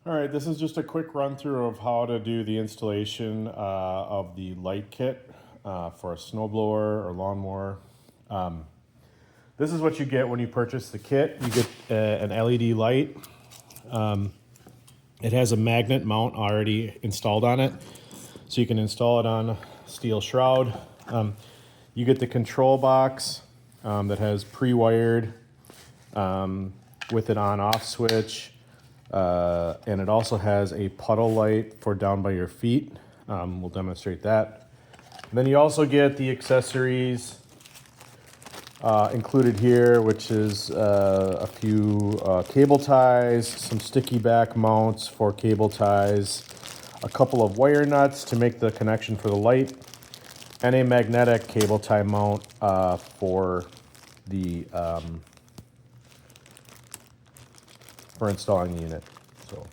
All right, this is just a quick run through of how to do the installation of the light kit for a snowblower or lawnmower. This is what you get when you purchase the kit. You get an LED light. It has a magnet mount already installed on it, so you can install it on a steel shroud. You get the control box that has pre-wired with an on-off switch. And it also has a puddle light for down by your feet. We'll demonstrate that. And then you also get the accessories included here, which is a few cable ties, some sticky back mounts for cable ties, a couple of wire nuts to make the connection for the light, and a magnetic cable tie mount for the for installing the unit. So, all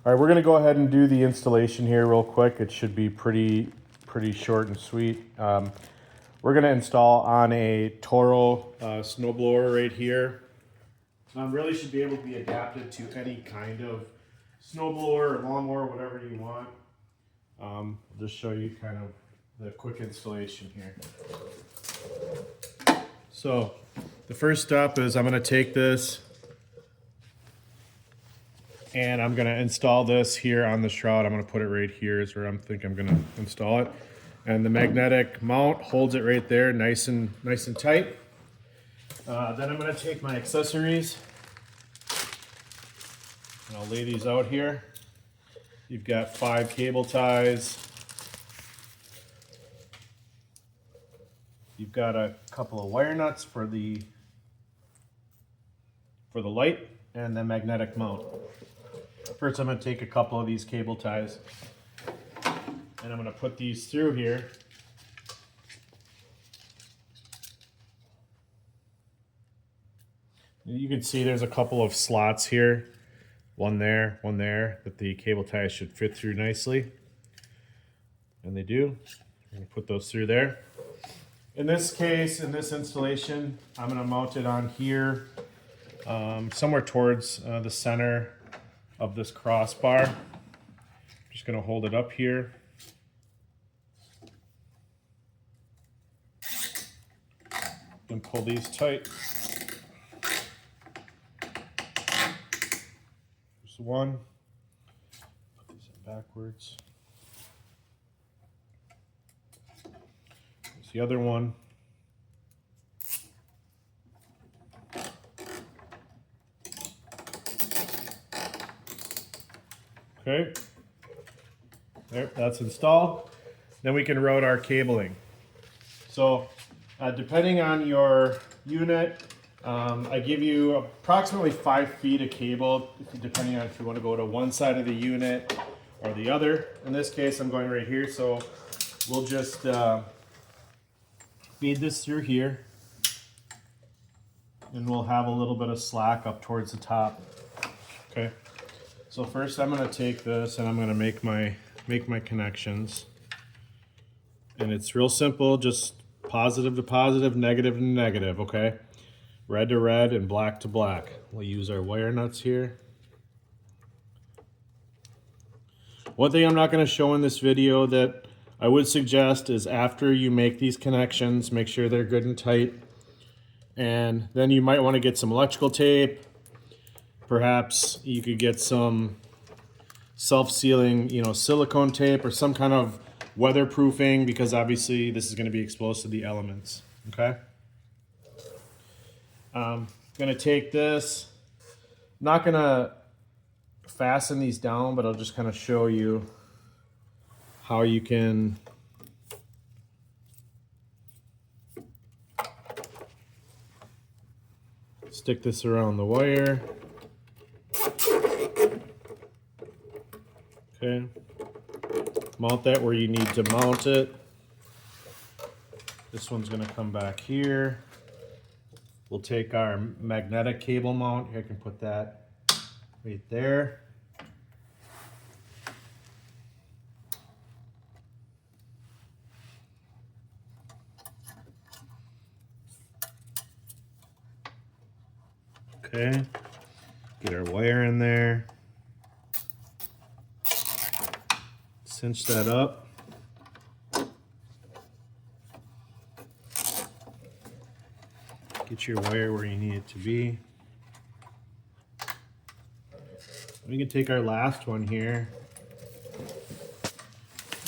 right, we're gonna go ahead and do the installation here real quick. It should be pretty short and sweet. We're gonna install on a Toro snowblower right here. Really should be able to be adapted to any kind of snowblower or lawnmower, whatever you want. I'll just show you kind of the quick installation here. So the first step is I'm gonna take this and I'm gonna install this here on the shroud. I'm gonna put it right here is where I'm gonna install it. And the magnetic mount holds it right there, nice and tight. Then I'm gonna take my accessories and I'll lay these out here. You've got 5 cable ties. You've got a couple of wire nuts for the light and the magnetic mount. First, I'm going to take a couple of these cable ties and I'm going to put these through here. You can see there's a couple of slots here, one there, that the cable ties should fit through nicely. And they do. I'm going to put those through there. In this case, in this installation, I'm going to mount it on here, somewhere towards the center of this crossbar. Just going to hold it up here. And pull these tight. There's one. Put these in backwards. There's the other one. Okay, there, that's installed. Then we can route our cabling. So depending on your unit, I give you approximately 5 feet of cable, depending on if you want to go to one side of the unit or the other. In this case, I'm going right here, so we'll just feed this through here, and we'll have a little bit of slack up towards the top. Okay. So first I'm going to take this and I'm going to make my connections. And it's real simple, just positive to positive, negative to negative, okay? Red to red and black to black. We'll use our wire nuts here. One thing I'm not going to show in this video that I would suggest is after you make these connections, make sure they're good and tight. And then you might want to get some electrical tape. Perhaps you could get some self-sealing, silicone tape or some kind of weatherproofing, because obviously this is going to be exposed to the elements. Okay. I'm going to take this. I'm not going to fasten these down, but I'll just kind of show you how you can stick this around the wire. Okay, mount that where you need to mount it. This one's going to come back here. We'll take our magnetic cable mount. I can put that right there. Okay, get our wire in there. cinch that up. Get your wire where you need it to be. We can take our last one here.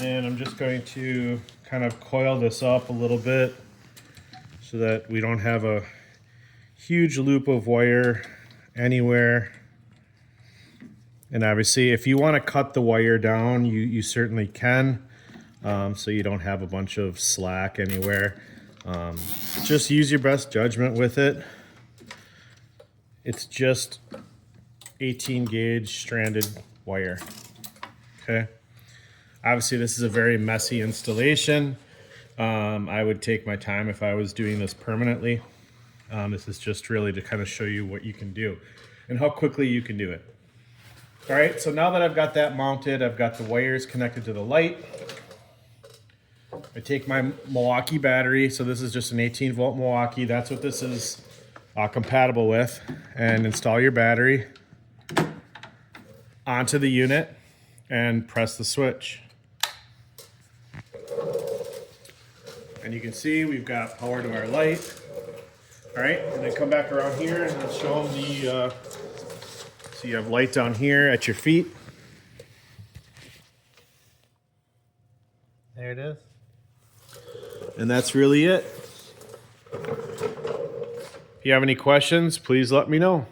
And I'm just going to kind of coil this up a little bit so that we don't have a huge loop of wire anywhere. And obviously, if you want to cut the wire down, you certainly can, so you don't have a bunch of slack anywhere. Just use your best judgment with it. It's just 18 gauge stranded wire. Okay. Obviously, this is a very messy installation. I would take my time if I was doing this permanently. This is just really to kind of show you what you can do and how quickly you can do it. All right, so now that I've got that mounted, I've got the wires connected to the light. I take my Milwaukee battery, so this is just an 18-volt Milwaukee. That's what this is compatible with. And install your battery onto the unit and press the switch. And you can see we've got power to our light. All right, and then come back around here and let's show them the, so you have light down here at your feet. There it is. And that's really it. If you have any questions, please let me know.